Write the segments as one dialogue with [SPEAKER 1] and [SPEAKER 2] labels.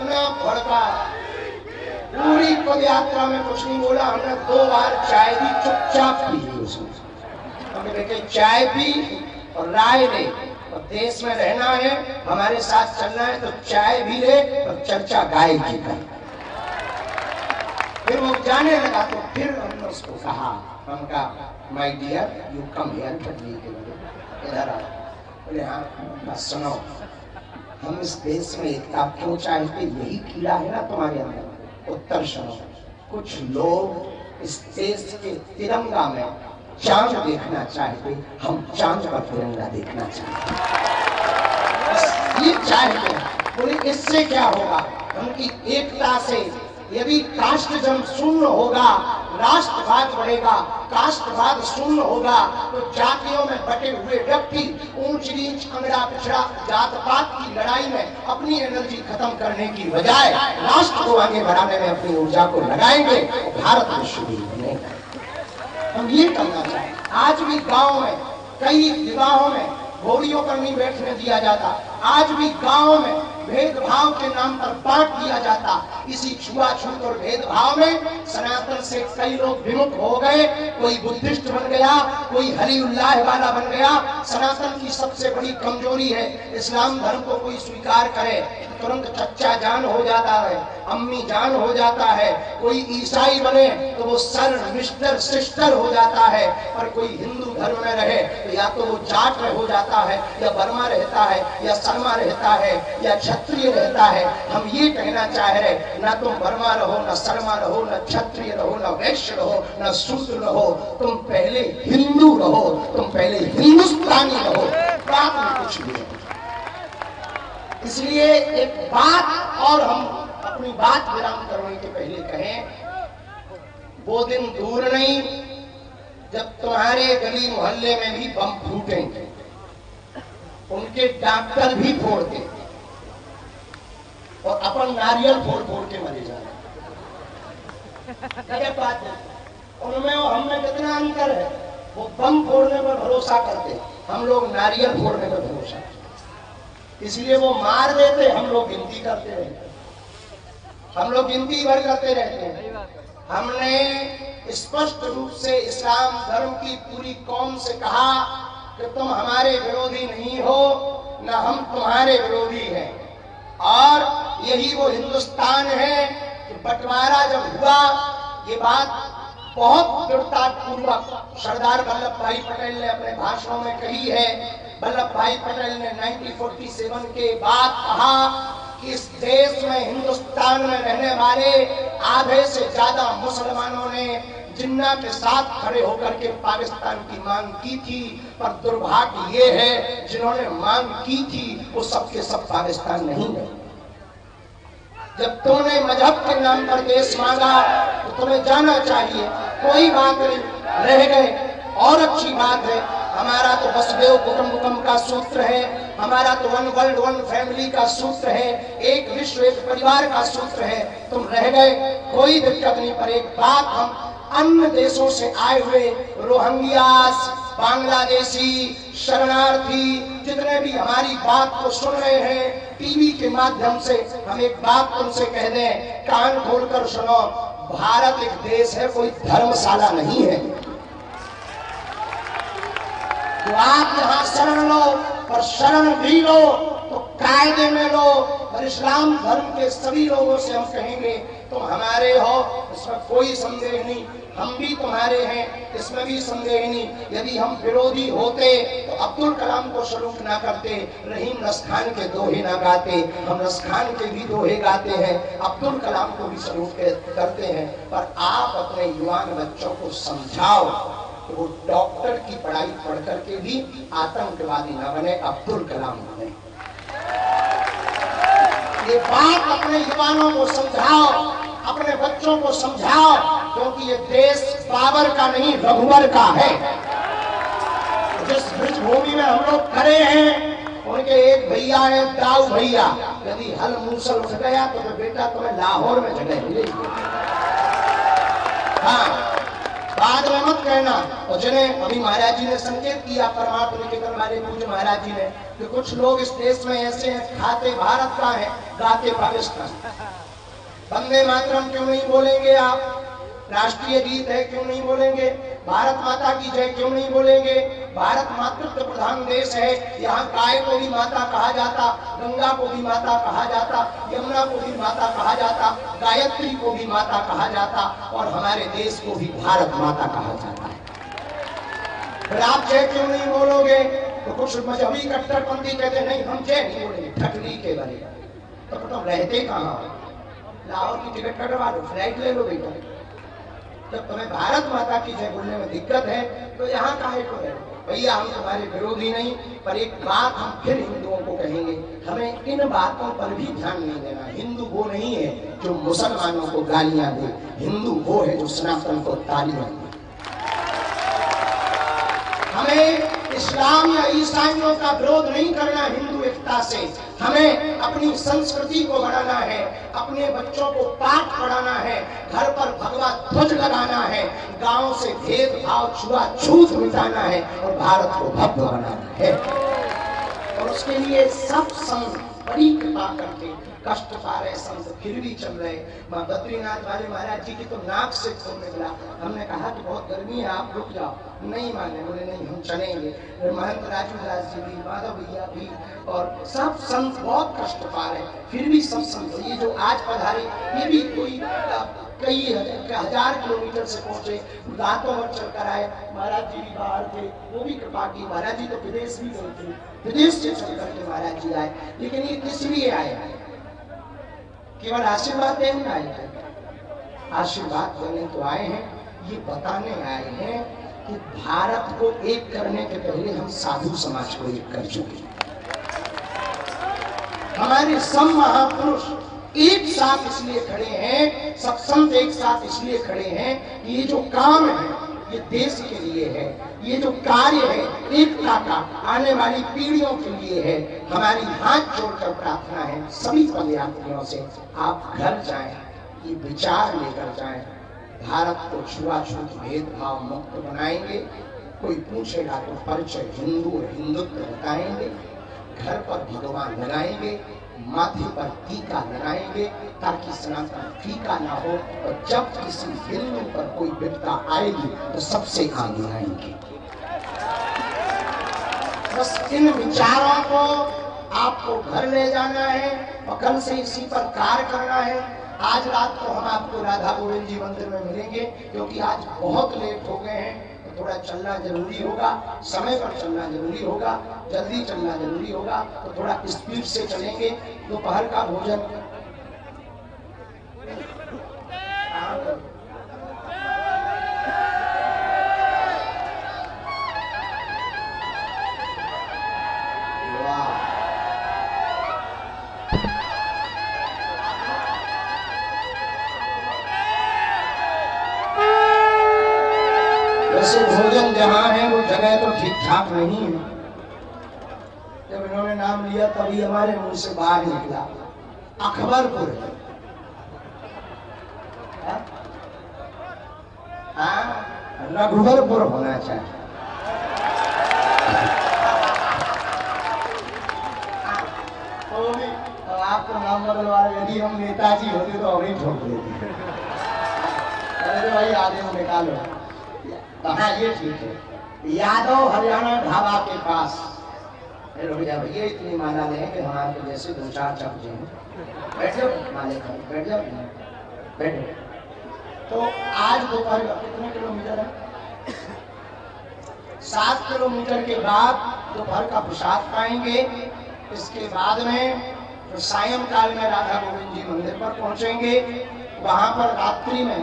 [SPEAKER 1] इतना भड़का, पूरी पद यात्रा में कुछ नहीं बोला। हमने 2 बार चाय भी चुपचाप पी ली उसने। हमने बेटे चाय पी और राय ले, और देश में रहना है, हमारे साथ चलना है, तो चाय भी ले और चर्चा गाय की कर। फिर वो जाने लगा, तो फिर हमने उसको कहा, हम कहा my dear you come here पटनी के लिए, इधर आओ। बोले हाँ, बस सुनो, हम इस देश में एकता क्यों चाहते, यही कीड़ा है ना तुम्हारे अंदर। उत्तर सुनो, कुछ लोग इस देश के तिरंगा में चांद देखना चाहते, हम चांद पर तिरंगा देखना चाहते, ये चाहते हैं। बोले इससे क्या होगा, उनकी एकता से यदि कास्टिज्म शून्य होगा, राष्ट्रवाद बढ़ेगा। कास्टवाद शून्य होगा तो जातियों में बटे हुए व्यक्ति ऊंच नीच, अंगड़ा पिछड़ा, जात पात की लड़ाई में अपनी एनर्जी खत्म करने की बजाय राष्ट्र को आगे बढ़ाने में अपनी ऊर्जा को लगाएंगे, भारत विश्ववीर बनेगा। हम ये करना चाहिए। आज भी गांव में कई विवाहों में घोड़ियों पर नहीं बैठने दिया जाता। आज भी गांव में भेदभाव के नाम पर बांट दिया जाता। इसी छुआछूत और भेदभाव में सनातन से कई लोग विमुख हो गए। कोई बुद्धिस्ट बन गया, कोई हली उल्लाह वाला बन गया। सनातन की सबसे बड़ी कमजोरी है, इस्लाम धर्म को कोई स्वीकार करे तुरंत चच्चा जान हो जाता है, अम्मी जान हो जाता है। कोई ईसाई बने तो वो सर, मिस्टर, सिस्टर हो जाता है। पर कोई हिंदू धर्म में रहे तो या तो वो जाट हो जाता है, या बर्मा रहता है, या शर्मा रहता है, या क्षत्रिय रहता है। हम ये कहना चाह रहे, ना तुम बर्मा रहो, ना शर्मा रहो, ना क्षत्रिय रहो, ना वैश्य रहो, ना शूद्र रहो। तुम पहले हिंदू रहो, तुम पहले हिंदुस्तानी रहो, बाद में कुछ भी नहीं। इसलिए एक बात और हम अपनी बात विराम करने के पहले कहें, वो दिन दूर नहीं जब तुम्हारे गली मोहल्ले में भी बम फूटेंगे, उनके डॉक्टर भी फोड़ देंगे और अपन नारियल फोड़ फोड़ के मरे जाएंगे। क्या बात है? उनमें और हमें कितना अंतर है? वो बम फोड़ने पर भरोसा करते, हम लोग नारियल फोड़ने पर भरोसा करते। इसलिए वो मार देते, हम लोग गिनती करते रहते, हम लोग गिनती भर करते रहते हैं। हमने स्पष्ट रूप से इस्लाम धर्म की पूरी कौम से कहा कि तुम हमारे विरोधी नहीं हो, ना हम तुम्हारे विरोधी हैं। और यही वो हिंदुस्तान है कि बंटवारा जब हुआ, ये बात बहुत दृढ़तापूर्वक सरदार वल्लभ भाई पटेल ने अपने भाषणों में कही है। वल्लभ भाई पटेल ने 1947 के बाद कहा कि इस देश में, हिंदुस्तान में रहने वाले आधे से ज्यादा मुसलमानों ने जिन्ना के साथ खड़े होकर के पाकिस्तान की मांग की थी। पर दुर्भाग्य ये है, जिन्होंने मांग की थी वो सबके सब पाकिस्तान नहीं है। जब तुमने मजहब के नाम पर देश मांगा तो तुम्हें जाना चाहिए, कोई बात नहीं, रह गए और अच्छी बात है। हमारा तो वसुदेव कुटुंबकम का सूत्र है, हमारा तो वन वर्ल्ड वन फैमिली का सूत्र है, एक विश्व एक परिवार का सूत्र है। तुम रह गए, कोई दिक्कत नहीं। पर एक बात, हम अन्य देशों से आए हुए रोहिंग्यास, बांग्लादेशी, शरणार्थी जितने भी हमारी बात को सुन रहे हैं टीवी के माध्यम से, हम एक बात तुमसे कह दें, कान खोलकर सुनो, भारत एक देश है, कोई धर्मशाला नहीं है। तो आप यहाँ शरण लो, और शरण भी लो तो कायदे में लो। और इस्लाम धर्म के सभी लोगों से हम कहेंगे तुम हमारे हो, इसमें कोई संदेह नहीं। हम भी तुम्हारे हैं, इसमें भी संदेह नहीं। यदि हम विरोधी होते तो अब्दुल कलाम को सलूट ना करते, रहीम रसखान के दोहे ना गाते। हम रसखान के भी दोहे गाते हैं, अब्दुल कलाम को भी सलूट करते हैं। पर आप अपने युवान बच्चों को समझाओ कि वो डॉक्टर की पढ़ाई पढ़ करके भी आतंकवादी ना बने, अब्दुल कलाम बने। ये बात अपने युवाओं को समझाओ, अपने बच्चों को समझाओ, क्योंकि ये देश बाबर का नहीं, रघुवर का है। जिस ब्रज भूमि में हम लोग खड़े हैं, उनके एक भैया है, दाऊ भैया। यदि हल मूसल उठ गया तो बेटा तुम्हें लाहौर में जगह मिलेगी। हाँ, बाद में मत कहना। और जिन्हें अभी महाराज जी ने संकेत किया परमात्मा निकेतन वाले पूज्य महाराज जी ने कि कुछ लोग इस देश में ऐसे हैं, खाते भारत का है, गाते पाकिस्तान। वंदे मातरम क्यों नहीं बोलेंगे आप? राष्ट्रीय गीत है क्यों नहीं बोलेंगे? भारत माता की जय क्यों नहीं बोलेंगे? भारत मातृत्व प्रधान देश है, यहाँ गाय को भी माता कहा जाता, गंगा को भी माता कहा जाता, यमुना को भी माता कहा जाता, गायत्री को भी माता कहा जाता, और हमारे देश को भी भारत माता कहा जाता है। फिर आप जय क्यों नहीं बोलोगे? तो कुछ मजहबी कट्टरपंथी कहते नहीं हम जय नहीं बोलेंगे, ठगली के बने। तो तुम रहते कहाँ? लाहौर की टिकट कटवा लो, फ्लाइट ले लो बेटा। जब तुम्हें भारत माता की जय बोलने में दिक्कत है तो यहाँ काहे को रहे? भैया हम तुम्हारे विरोधी नहीं, पर एक बात हम फिर हिंदुओं को कहेंगे, हमें इन बातों पर भी ध्यान नहीं देना। हिंदू वो नहीं है जो मुसलमानों को गालियां दे, हिंदू वो है जो सनातन को तालियां दे। हमें इस्लाम या ईसाइयों का विरोध नहीं करना हिंदू एकता से, हमें अपनी संस्कृति को बढ़ाना है, अपने बच्चों को पाठ पढ़ाना है, घर पर भगवा ध्वज लगाना है, गांव से भेदभाव छुआछूत मिटाना है और भारत को भव्य बनाना है। और उसके लिए सब संत बड़ी कृपा करके कष्ट पा रहे संत फिर भी चल रहे। मां बद्रीनाथ वाले महाराज जी की तो नाक से खून निकला। हमने कहा कि बहुत गर्मी है, आप रुक जाओ। नहीं माने, बोले नहीं हम चलेंगे। महंत राजू दास जी भी, माधव भैया भी, और सब संत बहुत कष्ट पा रहे, फिर भी सब संत ये जो आज पधारे ये भी कोई कई हजार किलोमीटर से पहुंचे, रातों भर चल कर आए। महाराज जी भी बाहर थे, वो भी कृपा की। महाराज जी तो विदेश भी गए थे, विदेश से चल करके महाराज जी आए। लेकिन ये किस लिए आए? केवल आशीर्वाद देने आए थे? आशीर्वाद देने तो आए हैं, ये बताने आए हैं कि भारत को एक करने के पहले हम साधु समाज को एक कर चुके। हमारे सब महापुरुष एक साथ इसलिए खड़े हैं, सब संत एक साथ इसलिए खड़े हैं कि ये जो काम है ये देश के लिए है, ये जो कार्य है एकता का आने वाली पीढ़ियों के लिए है। हमारी हाथ जोड़कर प्रार्थना है सभी पदयात्रियों से, आप घर जाएं, ये विचार लेकर जाएं, भारत को छुआछूत भेदभाव मुक्त बनाएंगे। कोई पूछेगा तो परिचय हिंदू और हिंदुत्व बताएंगे, घर पर भगवान लगाएंगे, माथे पर टीका लगाएंगे ताकि सनातन फीका ना हो, और जब किसी हिंदू पर कोई विपदा आएगी तो सबसे आगे आएंगे। बस इन विचारों को आपको घर ले जाना है और कल से इसी पर कार्य करना है। आज रात को हम आपको राधा गोविंद जी मंदिर में मिलेंगे, क्योंकि आज बहुत लेट हो गए हैं, थोड़ा चलना जरूरी होगा, समय पर चलना जरूरी होगा, जल्दी चलना जरूरी होगा, तो थोड़ा स्पीड से चलेंगे। दोपहर का भोजन भोजन जहाँ है वो जगह तो ठीक ठाक नहीं है। जब इन्होंने नाम लिया तभी हमारे मुंह से बाहर निकला अकबरपुर। रघुबरपुर होना चाहिए। तो आपको नाम बदलवा, यदि हम नेताजी होते तो अभी ठोक देते। अरे भाई आगे निकालो। हाँ ये ठीक है। यादव हरियाणा ढाबा के पास भैया इतनी माला लें कि हमारे जैसे दो चार चमचे हैं। बैठ जाओ माले खाओ, बैठ जाओ बैठो। तो आज दोपहर कितने किलोमीटर है? 7 किलोमीटर के बाद दोपहर का प्रसाद पाएंगे। इसके बाद में तो सायंकाल में राधा गोविंद जी मंदिर पर पहुंचेंगे। वहां पर रात्रि में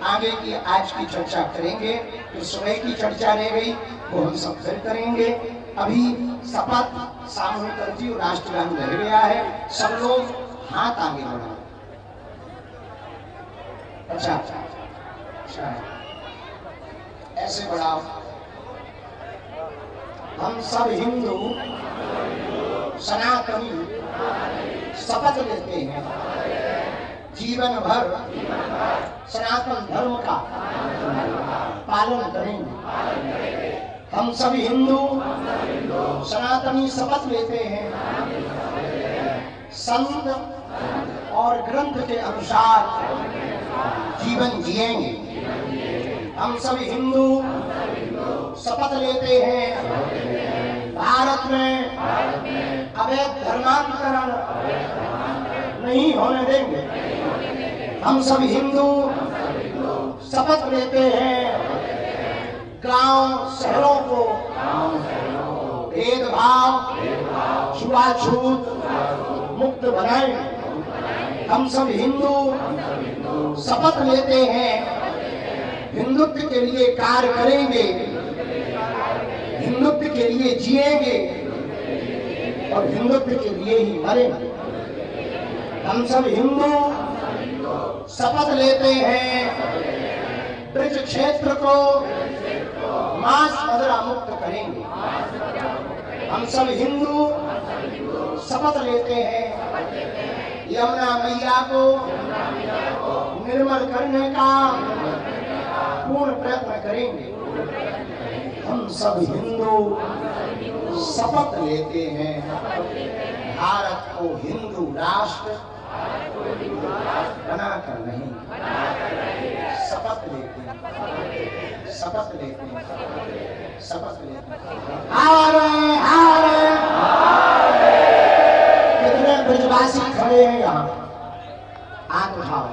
[SPEAKER 1] आगे की आज की चर्चा करेंगे। तो सुबह की चर्चा रह गई वो हम सब फिर करेंगे। अभी शपथ सामूहिक अर्जी और राष्ट्रगान रह गया है। सब लोग हाथ आगे बढ़ाओ। अच्छा ऐसे बढ़ाओ। हम सब हिंदू सनातनी शपथ लेते हैं जीवन भर सनातन धर्म का पालन करेंगे। हम सभी हिंदू सनातनी शपथ लेते हैं संत और ग्रंथ के अनुसार जीवन जिएंगे। हम सभी हिंदू शपथ लेते हैं भारत में अवैध धर्मांतरण नहीं होने देंगे। हम सभी हिंदू शपथ लेते हैं गांव शहरों को भेदभाव छुआछूत मुक्त बनाएंगे। हम सब हिंदू शपथ लेते हैं हिंदुत्व के लिए कार्य करेंगे, हिंदुत्व के लिए जिएंगे और हिंदुत्व के लिए ही मरेंगे। हम सब हिंदू शपथ लेते हैं ब्रज क्षेत्र को मांस मदिरा मुक्त करेंगे। हम सब हिंदू शपथ लेते हैं यमुना मैया को निर्मल करने का पूर्ण प्रयत्न करेंगे। हम सब हिंदू शपथ लेते हैं भारत को हिंदू राष्ट्र बनाकर नहीं, शपथ लेते हैं, शपथ लेते हैं, शपथ लेते हैं। हारे कितने ब्रजवासी खड़े हैं यहाँ, हाथ उठाओ।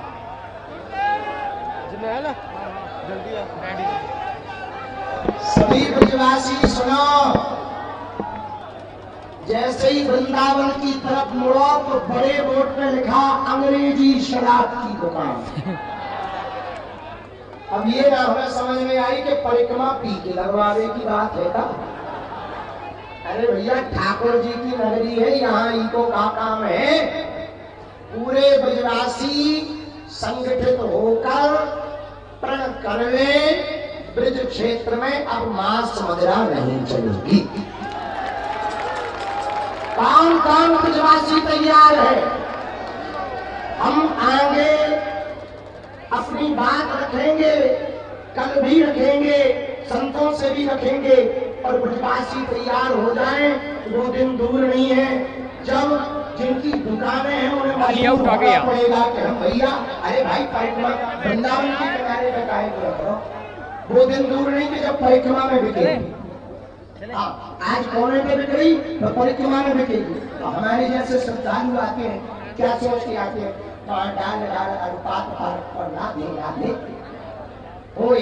[SPEAKER 1] सभी ब्रजवासी सुनो, जैसे ही वृंदावन की तरफ मुड़ो तो बड़े बोर्ड पे लिखा अंग्रेजी शराब की दुकान। अब ये ना हमें समझ में आई कि परिक्रमा पी के लगवाने की बात है का? अरे भैया ठाकुर जी की नगरी है, यहाँ इनको का काम है? पूरे ब्रजवासी संगठित होकर प्रण कर ले ब्रज क्षेत्र में अब मांस मदिरा नहीं चलेगी। कौन कौन ब्रजवासी तैयार है? हम आगे अपनी बात रखेंगे, कल भी रखेंगे, संतों से भी रखेंगे और ब्रजवासी तैयार हो जाएं। वो दिन दूर नहीं है जब जिनकी दुकानें हैं उन्हें मजबूर होना पड़ेगा कि हम भैया अरे भाई परिक्रमा वृंदावन के किनारे पे काहे को रख रहे हो। वो दिन दूर नहीं कि जब परिक्रमा में बिकेगी। आज कोने पे बिक रही तो परिक्रमा में बिकेगी। तो हमारे जैसे श्रद्धालु आते हैं, क्या सोच के आते हैं? डाल अनुपात पर ना दे होए।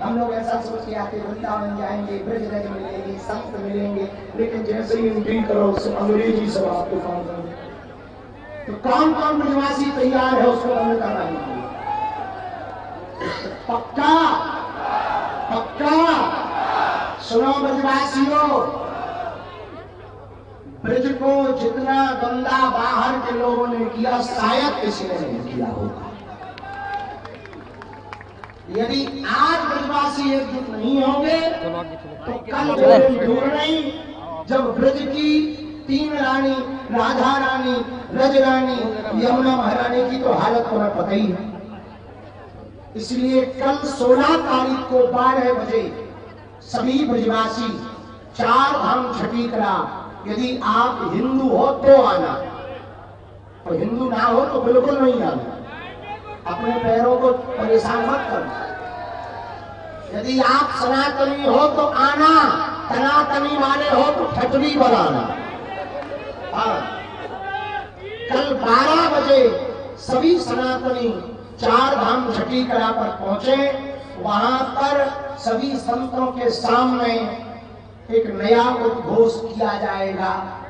[SPEAKER 1] हम लोग ऐसा सोच के आते वृंदावन जाएंगे, ब्रज रज मिलेंगे, संत मिलेंगे, लेकिन जैसे ही एंट्री करो अंग्रेजी सब आपको कौन करेंगे। तो कौन कौन ब्रजवासी तैयार है उसको हमें करना है। पक्का पक्का सुनो ब्रजवासियों, ब्रज को जितना गंदा बाहर के लोगों ने किया शायद किसी ने नहीं किया होगा। यदि आज ब्रजवासी एकजुट नहीं होंगे तो कल वो दिन दूर नहीं जब ब्रज की तीन रानी, राधा रानी, रज रानी, यमुना महारानी की तो हालत तुम्हें पता ही है। इसलिए कल 16 तारीख को 12 बजे सभी ब्रजवासी 4 धाम छठी करा। यदि आप हिंदू हो तो आना, और हिंदू ना हो तो बिल्कुल नहीं आना। अपने पैरों को परेशान मत करो। यदि आप सनातनी हो तो आना, सनातनी वाले हो तो ठटरी बनाना। कल 12 बजे सभी सनातनी 4 धाम छठी कला पर पहुंचे। वहां पर सभी संतों के सामने एक नया उद्घोष किया जाएगा।